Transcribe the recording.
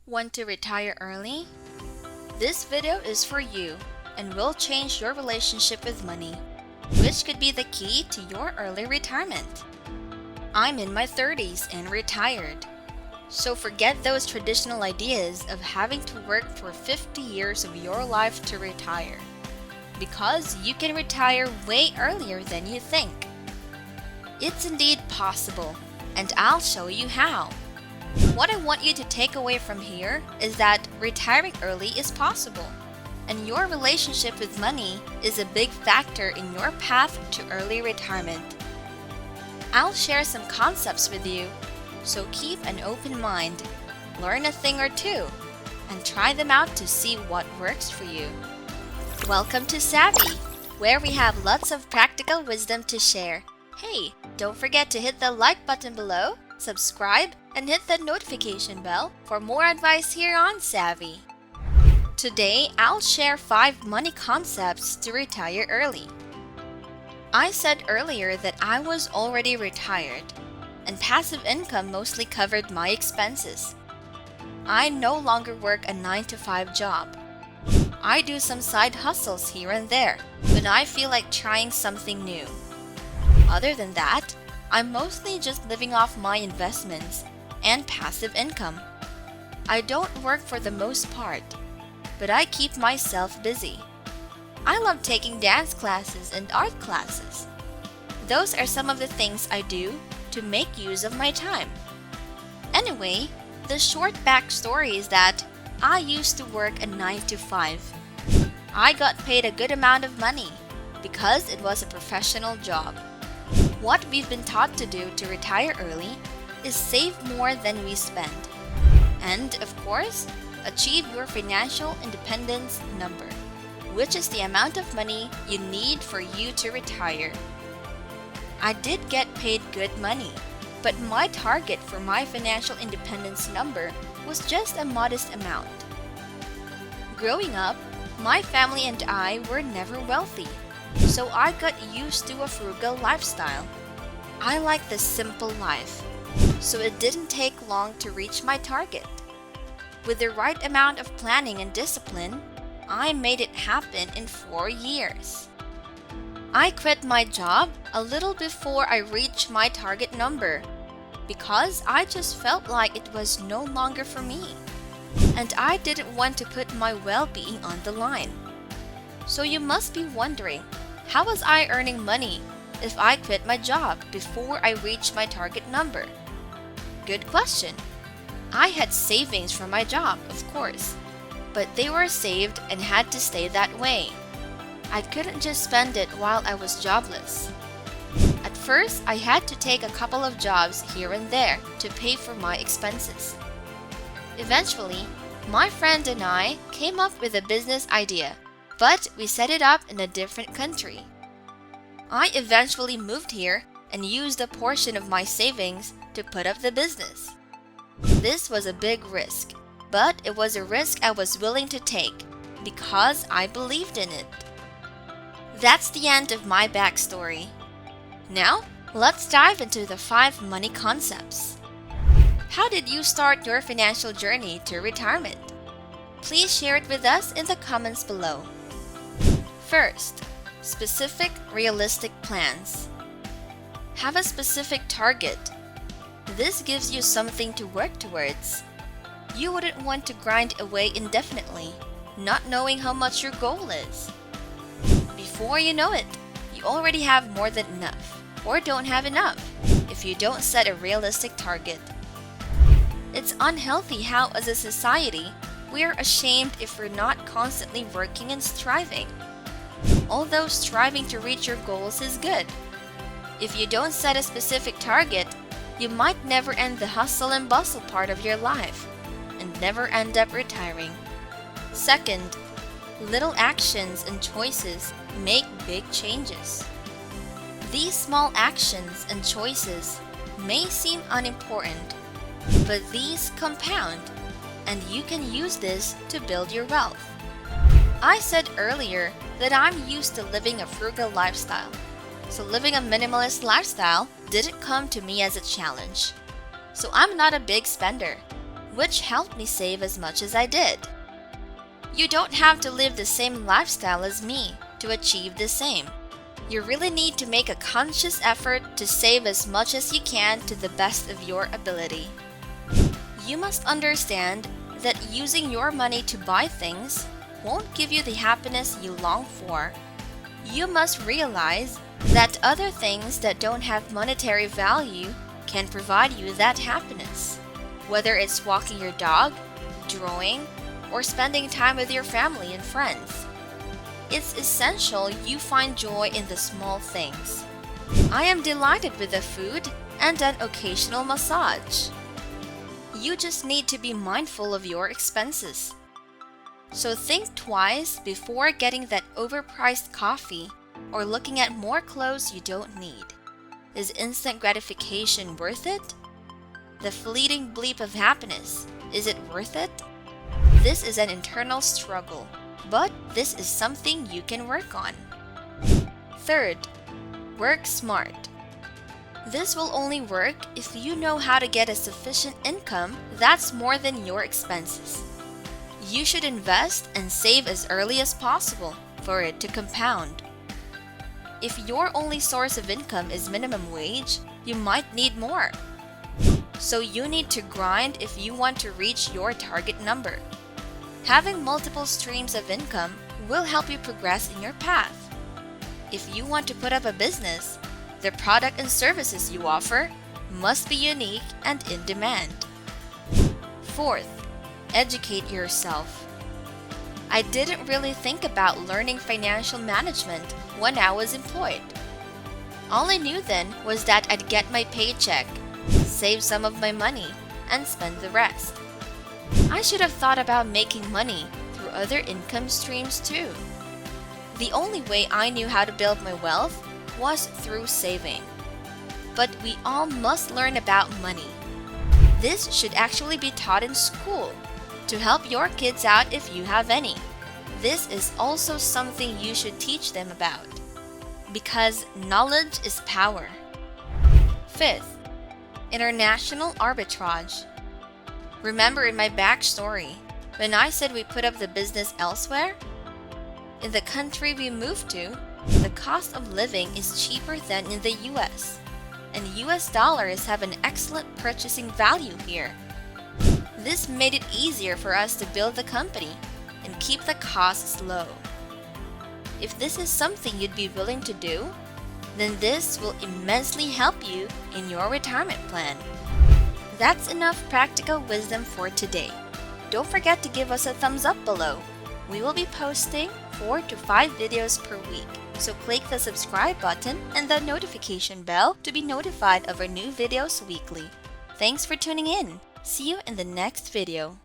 Want to retire early? This video is for you and will change your relationship with money, which could be the key to your early retirement. I'm in my 30s and retired. So forget those traditional ideas of having to work for 50 years of your life to retire. Because you can retire way earlier than you think. It's indeed possible, and I'll show you how. What I want you to take away from here is that retiring early is possible, and your relationship with money is a big factor in your path to early retirement. I'll share some concepts with you, so keep an open mind, learn a thing or two, and try them out to see what works for you. Welcome to Savvy, where we have lots of practical wisdom to share. Hey, don't forget to hit the like button below, subscribe, and hit the notification bell for more advice here on Savvy. Today, I'll share 5 money concepts to retire early. I said earlier that I was already retired, and passive income mostly covered my expenses. I no longer work a 9-to-5 job. I do some side hustles here and there when I feel like trying something new. Other than that, I'm mostly just living off my investments and passive income. I don't work for the most part, but I keep myself busy. I love taking dance classes and art classes. Those are some of the things I do to make use of my time. Anyway, the short backstory is that I used to work a 9-to-5. I got paid a good amount of money because it was a professional job. What we've been taught to do to retire early is save more than we spend. And, of course, achieve your financial independence number, which is the amount of money you need for you to retire. I did get paid good money, but my target for my financial independence number was just a modest amount. Growing up, my family and I were never wealthy, so I got used to a frugal lifestyle. I like the simple life, so it didn't take long to reach my target. With the right amount of planning and discipline, I made it happen in 4 years. I quit my job a little before I reached my target number because I just felt like it was no longer for me, and I didn't want to put my well-being on the line. So you must be wondering, how was I earning money if I quit my job before I reached my target number? Good question. I had savings from my job, of course, but they were saved and had to stay that way. I couldn't just spend it while I was jobless. At first, I had to take a couple of jobs here and there to pay for my expenses. Eventually, my friend and I came up with a business idea, but we set it up in a different country. I eventually moved here and used a portion of my savings to put up the business. This was a big risk, but it was a risk I was willing to take because I believed in it. That's the end of my backstory. Now, let's dive into the 5 money concepts. How did you start your financial journey to retirement? Please share it with us in the comments below. First, specific, realistic plans. Have a specific target. This gives you something to work towards. You wouldn't want to grind away indefinitely, not knowing how much your goal is. Before you know it, you already have more than enough, or don't have enough, if you don't set a realistic target. It's unhealthy how, as a society, we are ashamed if we're not constantly working and striving. Although striving to reach your goals is good. If you don't set a specific target, you might never end the hustle and bustle part of your life, and never end up retiring. Second, little actions and choices make big changes. These small actions and choices may seem unimportant, but these compound, and you can use this to build your wealth. I said earlier that I'm used to living a frugal lifestyle, so living a minimalist lifestyle didn't come to me as a challenge. So I'm not a big spender. which helped me save as much as I did. You don't have to live the same lifestyle as me to achieve the same. You really need to make a conscious effort to save as much as you can to the best of your ability. You must understand that using your money to buy things won't give you the happiness you long for. You must realize that other things that don't have monetary value can provide you that happiness. Whether it's walking your dog, drawing, or spending time with your family and friends. It's essential you find joy in the small things. I am delighted with the food and an occasional massage. You just need to be mindful of your expenses. So think twice before getting that overpriced coffee or looking at more clothes you don't need. Is instant gratification worth it? The fleeting bleep of happiness, is it worth it? This is an internal struggle, but this is something you can work on. Third, work smart. This will only work if you know how to get a sufficient income that's more than your expenses. You should invest and save as early as possible for it to compound. If your only source of income is minimum wage, you might need more. So you need to grind if you want to reach your target number. Having multiple streams of income will help you progress in your path. If you want to put up a business, the product and services you offer must be unique and in demand. Fourth, educate yourself. I didn't really think about learning financial management when I was employed. All I knew then was that I'd get my paycheck, save some of my money, and spend the rest. I should have thought about making money through other income streams too. The only way I knew how to build my wealth was through saving. But we all must learn about money. This should actually be taught in school to help your kids out if you have any. This is also something you should teach them about, because knowledge is power. Fifth, international arbitrage. Remember in my backstory, when I said we put up the business elsewhere? In the country we moved to, the cost of living is cheaper than in the US, and US dollars have an excellent purchasing value here. This made it easier for us to build the company and keep the costs low. If this is something you'd be willing to do, then this will immensely help you in your retirement plan. That's enough practical wisdom for today. Don't forget to give us a thumbs up below. We will be posting 4 to 5 videos per week, so click the subscribe button and the notification bell to be notified of our new videos weekly. Thanks for tuning in. See you in the next video.